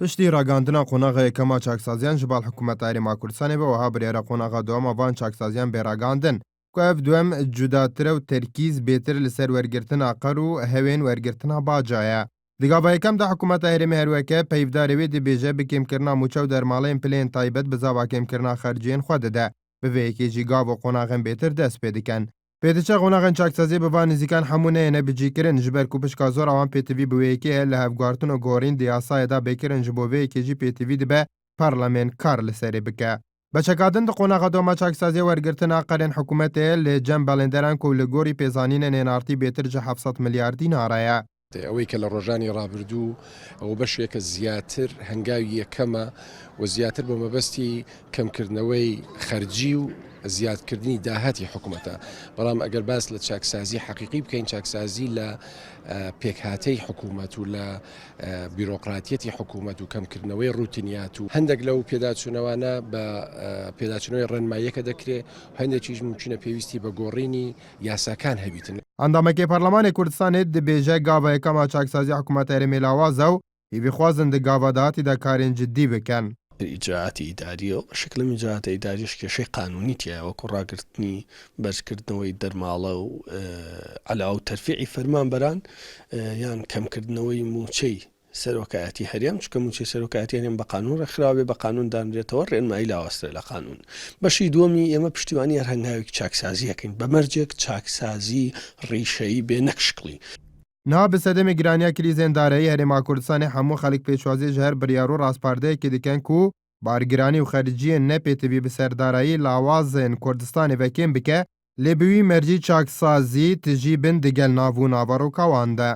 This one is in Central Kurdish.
پشتی راگاندنا قوناغا یکما چاکسازیان جبال حکومت هەرێما کوردستانê به wiha birêra qonاغا dewama van çaksaziyên bêragandin ku ev duem cudatir û terkîz bêtir li ser wergirtina qer û hewên wergirtina baca ye. Di gava yekem de hikûmeta herêmê herweke peyvdarê wê dibêje bi kêmkirina mûçe û dermaleyên pilên taybet bi zava kêmkirina xerciyên xwe dide. Bi vê yekê jî gav û qonaxên bêtir dest pê dikin. Pêdiçe qonaxên çaksaziyê bi van nizîkan hemû neyêne bicîkirin ji ber ku pişka zor awan pêtivî bi wê yekê ye li hevgwartin û gorîn di yasayê da bêkirin ji bo vê yekê jî pêtivî dibe parlamend kar li serê bike. Beçekadin di qonaxa dewma çaksaziyê wergirtina qerên hikûmetê lê cem belênderan ku li gorî pêzanînên hênartî bêtir ji 700 milyar dînar ye. ئەوەی کە لە ڕۆژانی ڕابردوو ئەوە بەشێکە زیاتر هەنگاوی یەکەمە و زیاتر بۆ مەبەستی کەمکردنەوەی خەرجی و زیادکردنی داهاتی حکوومەتە. بەڵام ئەگەر باس لە چاکسازی حەقیقی بکەین، چاکسازی لە پێکهاتەی حکوومەت و لە بیرۆقراتیەتی حکوومەت و کەمکردنەوەی ڕوتینیات و هەندێک لەو پێداچوونەوانە بە پێداچوونەوەی ڕێنماییەکە دەکرێت، هەندێکیش ممکنە پێویستی بە گۆڕینی یاساکان هەبیتن. Endamekê Parlemanê Kurdistanê dibêje gava yekema çaksazî hikûmeta herêmê lawaza û hîvîxwazin di gava dahatî de karên ciddî bikin. ئیجراعاتی ئیداریە و شکلم ئیجراعاتە ئیداریش کێشەی قانونی تایە وەکو ڕاگررتنی بەرزکردنەوەی دەرماڵە و عەلا و تەرفیعی فەرمانبەران یان کەمکردنەوەی موچەی سەرۆکایەتی هەرێم، چکە موچەی سەرۆکایەتی هەرێم بە قانون ڕێکخراوێ بە قانون دانرێتەوە ڕێنمایی لاوەسترێ لە قانون. بەشی دووەمی ئێمە پشتیوانی هەرهەنگاوێکی چاکسازی یەکەین بە مەرجێک چاکسازی ڕیشەیی بێ نەکشقلی. Niha bi sedemê giraniya krîzên darayî Herêma Kurdistanê hemû xelk pêşwazî ji her biryar û rastpardeyekê dikin ku bargiranî û xerciyên nepêtivî bi serdarayî lawazên Kurdistanê vekêm bike, lê bi wî mercî çaksazî tijî bin digel nav û navaroka wan de.